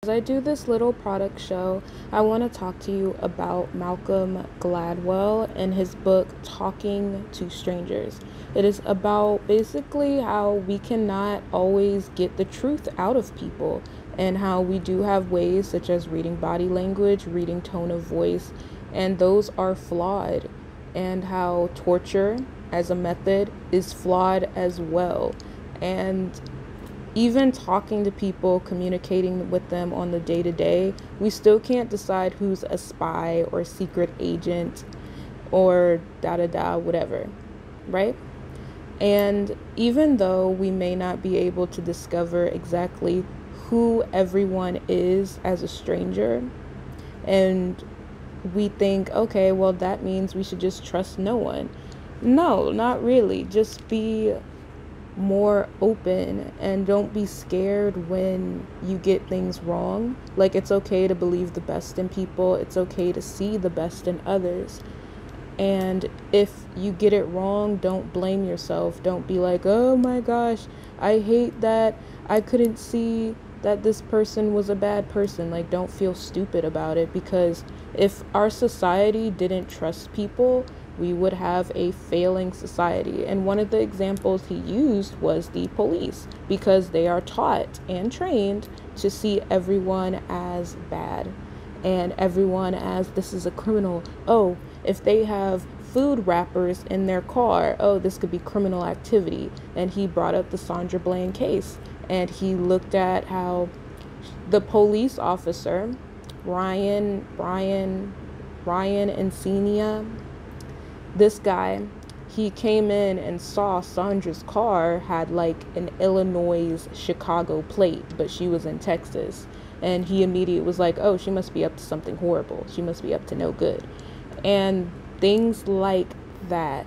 As I do this little product show, I want to talk to you about Malcolm Gladwell and his book, Talking to Strangers. It is about basically how we cannot always get the truth out of people, and how we do have ways such as reading body language, reading tone of voice, and those are flawed, and how torture as a method is flawed as well. And even talking to people, communicating with them on the day to day, we still can't decide who's a spy or secret agent or da da da, whatever, right? And even though we may not be able to discover exactly who everyone is as a stranger, and we think, okay, well, that means we should just trust no one. No, not really. Just be more open and don't be scared when you get things wrong. Like, it's okay to believe the best in people, it's okay to see the best in others. And if you get it wrong, don't blame yourself. Don't be like, oh my gosh, I hate that I couldn't see that this person was a bad person. Like, don't feel stupid about it, because if our society didn't trust people, we would have a failing society. And one of the examples he used was the police, because they are taught and trained to see everyone as bad and everyone as, this is a criminal. Oh, if they have food wrappers in their car, oh, this could be criminal activity. And he brought up the Sandra Bland case, and he looked at how the police officer, Ryan Encina, this guy, he came in and saw Sandra's car had like an Illinois Chicago plate, but she was in Texas. And he immediately was like, oh, she must be up to something horrible. She must be up to no good. And things like that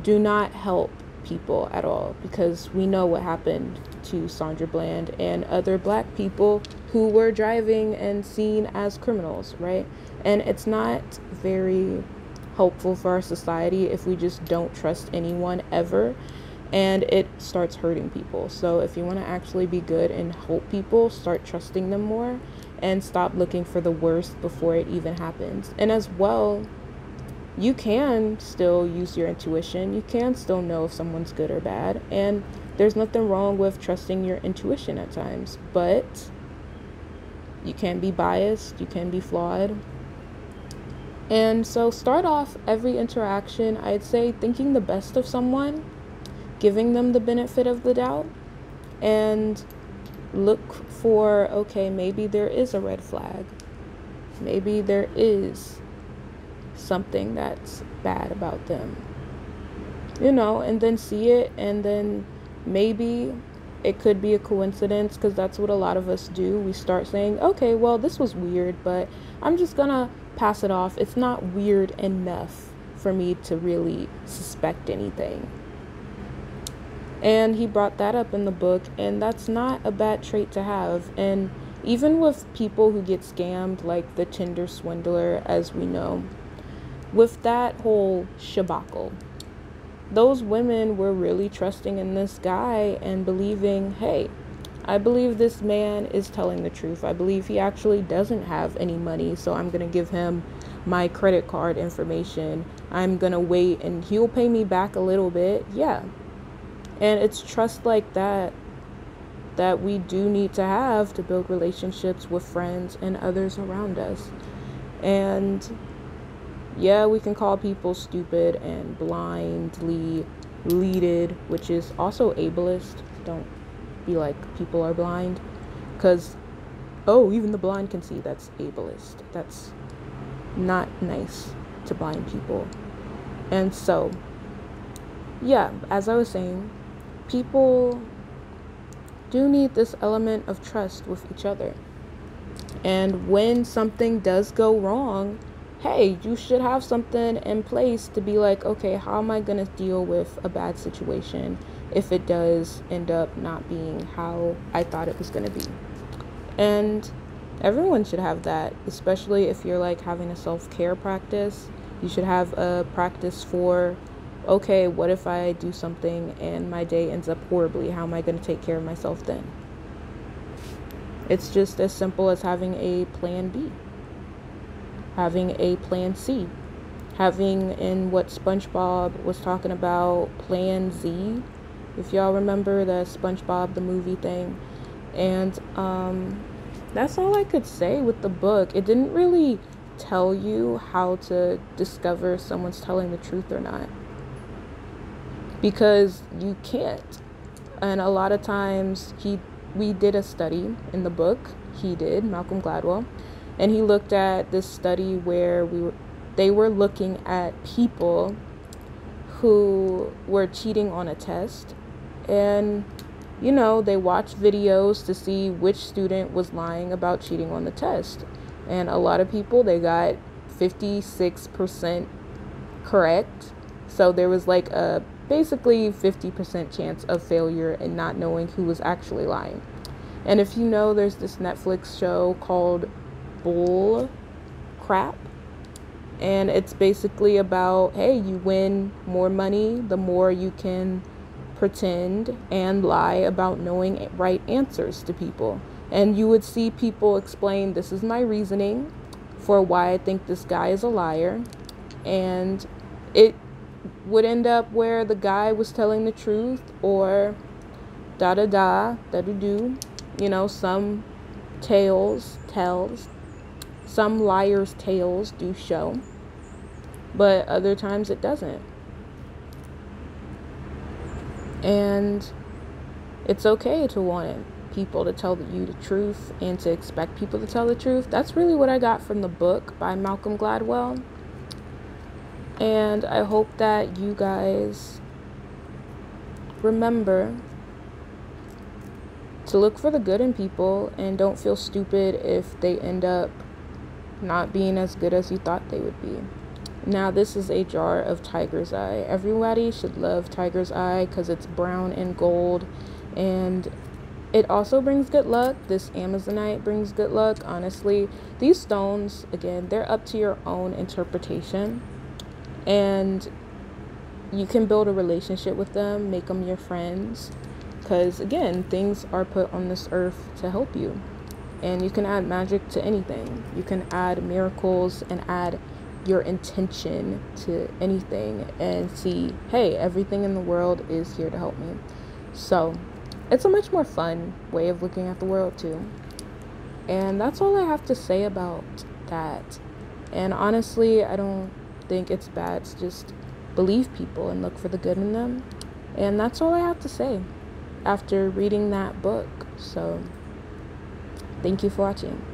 do not help people at all, because we know what happened to Sandra Bland and other black people who were driving and seen as criminals, right? And it's not very helpful for our society if we just don't trust anyone ever, and it starts hurting people. So if you want to actually be good and help people, start trusting them more and stop looking for the worst before it even happens. And as well, you can still use your intuition. You can still know if someone's good or bad, and there's nothing wrong with trusting your intuition at times, but you can be biased, you can be flawed. And so start off every interaction, I'd say, thinking the best of someone, giving them the benefit of the doubt, and look for, okay, maybe there is a red flag. Maybe there is something that's bad about them. And then see it, and then maybe it could be a coincidence, because that's what a lot of us do. We start saying, okay, well, this was weird, but I'm just gonna pass it off. It's not weird enough for me to really suspect anything. And he brought that up in the book, and that's not a bad trait to have. And even with people who get scammed, like the Tinder swindler, as we know, with that whole shabacle, those women were really trusting in this guy and believing, hey, I believe this man is telling the truth. I believe he actually doesn't have any money, so I'm going to give him my credit card information. I'm going to wait and he'll pay me back a little bit. Yeah. And it's trust like that that we do need to have to build relationships with friends and others around us. And yeah, we can call people stupid and blindly leaded, which is also ableist. Don't be like people are blind, because, oh, even the blind can see. That's ableist. That's not nice to blind people. And so, yeah, as I was saying, people do need this element of trust with each other. And when something does go wrong, hey, you should have something in place to be like, okay, how am I going to deal with a bad situation if it does end up not being how I thought it was going to be? And everyone should have that, especially if you're like having a self-care practice. You should have a practice for, okay, what if I do something and my day ends up horribly? How am I going to take care of myself then? It's just as simple as having a plan B, having a plan C, having, in what SpongeBob was talking about, plan Z, if y'all remember the SpongeBob the movie thing. And that's all I could say with the book. It didn't really tell you how to discover if someone's telling the truth or not, because you can't. And a lot of times we did a study in the book, Malcolm Gladwell, and he looked at this study where they were looking at people who were cheating on a test, and they watched videos to see which student was lying about cheating on the test. And a lot of people, they got 56% correct. So there was like a basically 50% chance of failure in not knowing who was actually lying. And if you know, there's this Netflix show called Bull Crap. And it's basically about, hey, you win more money the more you can pretend and lie about knowing right answers to people. And you would see people explain, this is my reasoning for why I think this guy is a liar. And it would end up where the guy was telling the truth, or da-da-da-da-do-do. Some some liars' tales do show, but other times it doesn't. And it's okay to want people to tell you the truth and to expect people to tell the truth. That's really what I got from the book by Malcolm Gladwell. And I hope that you guys remember to look for the good in people and don't feel stupid if they end up not being as good as you thought they would be. Now, this is a jar of Tiger's Eye. Everybody should love Tiger's Eye because it's brown and gold, and it also brings good luck. This Amazonite brings good luck. Honestly, these stones, again, they're up to your own interpretation, and you can build a relationship with them, make them your friends, because again, things are put on this earth to help you, and you can add magic to anything. You can add miracles and add your intention to anything and see, hey, everything in the world is here to help me. So it's a much more fun way of looking at the world too. And that's all I have to say about that. And honestly, I don't think it's bad to just believe people and look for the good in them. And that's all I have to say after reading that book. So thank you for watching.